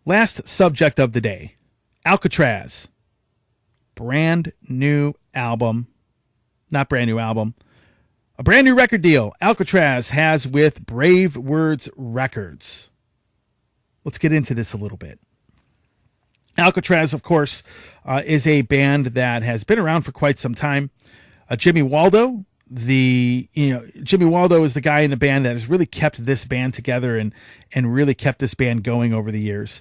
Last subject of the day, Alcatrazz. Brand new album. Not brand new album. A brand new record deal Alcatrazz has with Bravewords Records. Let's get into this a little bit. Alcatrazz, of course, is a band that has been around for quite some time. Jimmy Waldo, Jimmy Waldo is the guy in the band that has really kept this band together and really kept this band going over the years.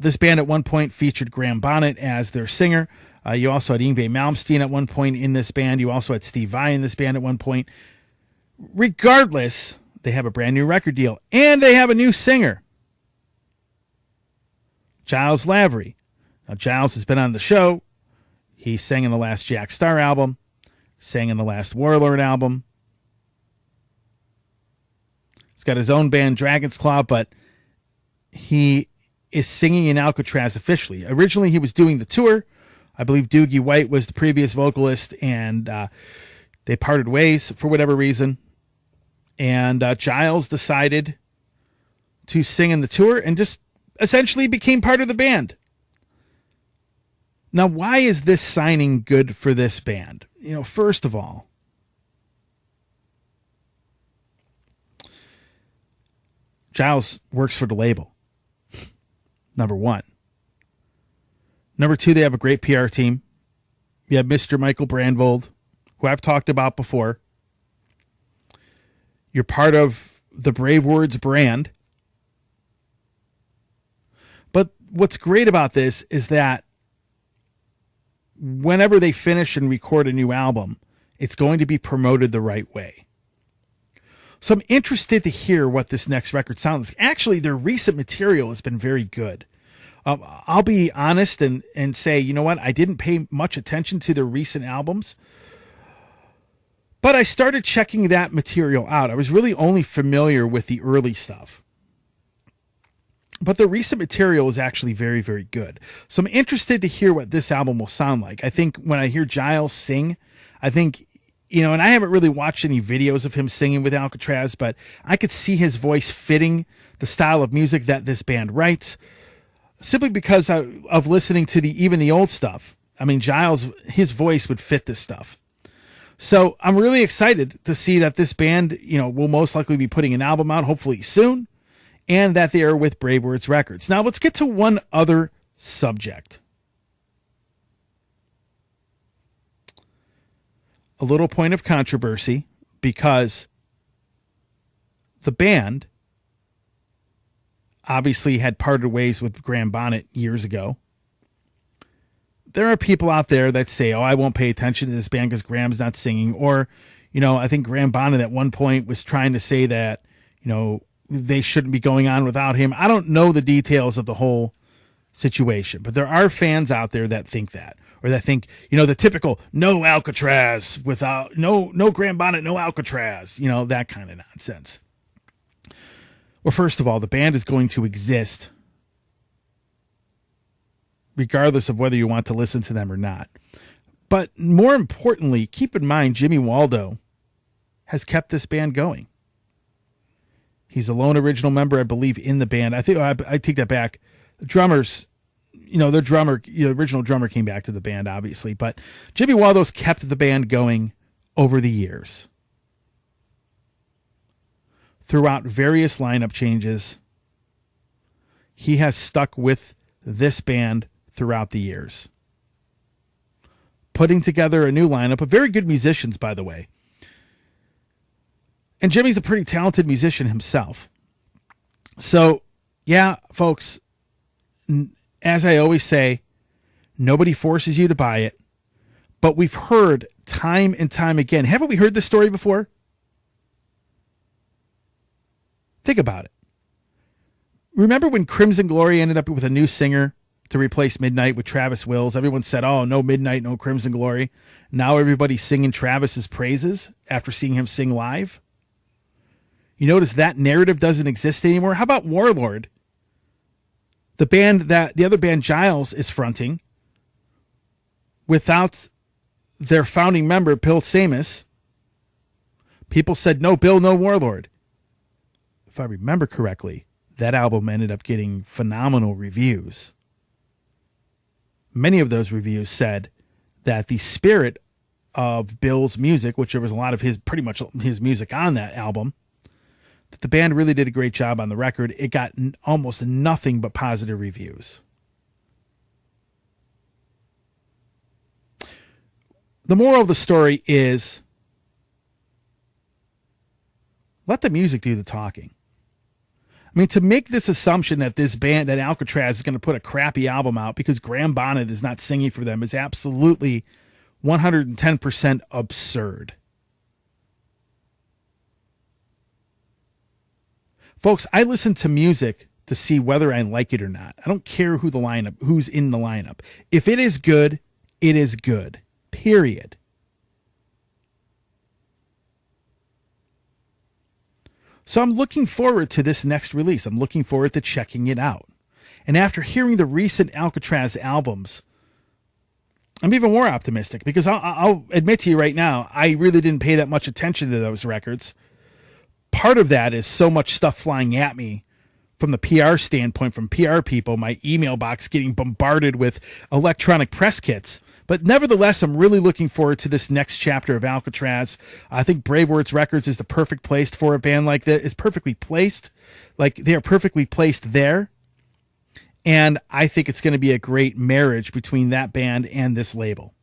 This band at one point featured Graham Bonnet as their singer. You also had Yngwie Malmsteen at one point in this band. You also had Steve Vai in this band at one point. Regardless, they have a brand new record deal and they have a new singer, Giles Lavery. Now, Giles has been on the show. He sang in the last Jack Starr album, sang in the last Warlord album. He's got his own band, Dragon's Claw, but he is singing in Alcatrazz officially. Originally, he was doing the tour. I believe Doogie White was the previous vocalist, and they parted ways for whatever reason. And Giles decided to sing in the tour and just essentially became part of the band. Now, why is this signing good for this band? First of all, Giles works for the label. Number one. Number two, they have a great PR team. You have Mr. Michael Brandvold, who I've talked about before. You're part of the Bravewords brand. But what's great about this is that whenever they finish and record a new album, it's going to be promoted the right way. So I'm interested to hear what this next record sounds like. Actually, their recent material has been very good. I'll be honest and say, you know what? I didn't pay much attention to their recent albums, but I started checking that material out. I was really only familiar with the early stuff. But the recent material is actually very, very good. So I'm interested to hear what this album will sound like. I think when I hear Giles sing, I think, and I haven't really watched any videos of him singing with Alcatrazz, but I could see his voice fitting the style of music that this band writes. Simply because of listening to even the old stuff. I mean, Giles, his voice would fit this stuff. So I'm really excited to see that this band, will most likely be putting an album out, hopefully soon, and that they are with Bravewords Records. Now let's get to one other subject. A little point of controversy, because the band obviously had parted ways with Graham Bonnet years ago. There are people out there that say, I won't pay attention to this band because Graham's not singing. Or, I think Graham Bonnet at one point was trying to say that, they shouldn't be going on without him. I don't know the details of the whole situation, but there are fans out there that think that, or that think, the typical no Alcatrazz without, no Graham Bonnet, no Alcatrazz, that kind of nonsense. Well, first of all, the band is going to exist regardless of whether you want to listen to them or not. But more importantly, keep in mind, Jimmy Waldo has kept this band going. He's a lone original member, I believe, in the band. I think I take that back. The drummers, the drummer, original drummer came back to the band, obviously. But Jimmy Waldo's kept the band going over the years. Throughout various lineup changes, he has stuck with this band throughout the years. Putting together a new lineup of very good musicians, by the way. And Jimmy's a pretty talented musician himself. So, yeah, folks, as I always say, nobody forces you to buy it. But we've heard time and time again. Haven't we heard this story before? Think about it. Remember when Crimson Glory ended up with a new singer to replace Midnight with Travis Wills? Everyone said, no Midnight, no Crimson Glory. Now everybody's singing Travis's praises after seeing him sing live. You notice that narrative doesn't exist anymore? How about Warlord? The other band Giles is fronting, without their founding member, Bill Samus, people said, no Bill, no Warlord. If I remember correctly, that album ended up getting phenomenal reviews. Many of those reviews said that the spirit of Bill's music, which there was a lot of pretty much his music on that album, that the band really did a great job on the record. It got almost nothing but positive reviews. The moral of the story is, let the music do the talking. I mean, to make this assumption that this band, that Alcatrazz, is going to put a crappy album out because Graham Bonnet is not singing for them is absolutely 110% absurd. Folks, I listen to music to see whether I like it or not. I don't care who's in the lineup. If it is good, it is good. Period. So I'm looking forward to this next release. I'm looking forward to checking it out. And after hearing the recent Alcatrazz albums, I'm even more optimistic because I'll admit to you right now, I really didn't pay that much attention to those records. Part of that is so much stuff flying at me from the PR standpoint, from PR people, my email box getting bombarded with electronic press kits. But nevertheless, I'm really looking forward to this next chapter of Alcatrazz. I think Bravewords Records is the perfect place for a band like that. It's perfectly placed. Like, they are perfectly placed there. And I think it's going to be a great marriage between that band and this label.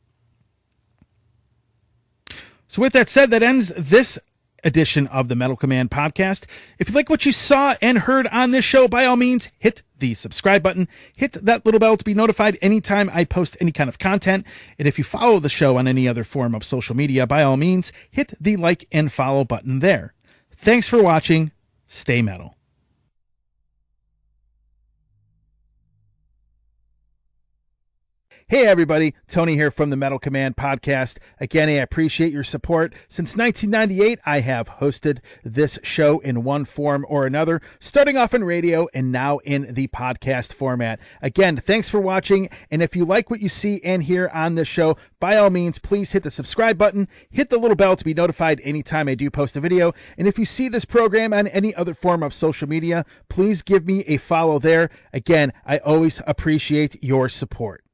So with that said, that ends this edition of the Metal Command podcast. If you like what you saw and heard on this show, by all means, hit the subscribe button, hit that little bell to be notified anytime I post any kind of content. And if you follow the show on any other form of social media, by all means, hit the like and follow button there. Thanks for watching. Stay metal. Hey everybody, Tony here from the Metal Command podcast. Again, I appreciate your support. Since 1998, I have hosted this show in one form or another, starting off in radio and now in the podcast format. Again, thanks for watching, and if you like what you see and hear on this show, by all means, please hit the subscribe button, hit the little bell to be notified anytime I do post a video, and if you see this program on any other form of social media, please give me a follow there. Again, I always appreciate your support.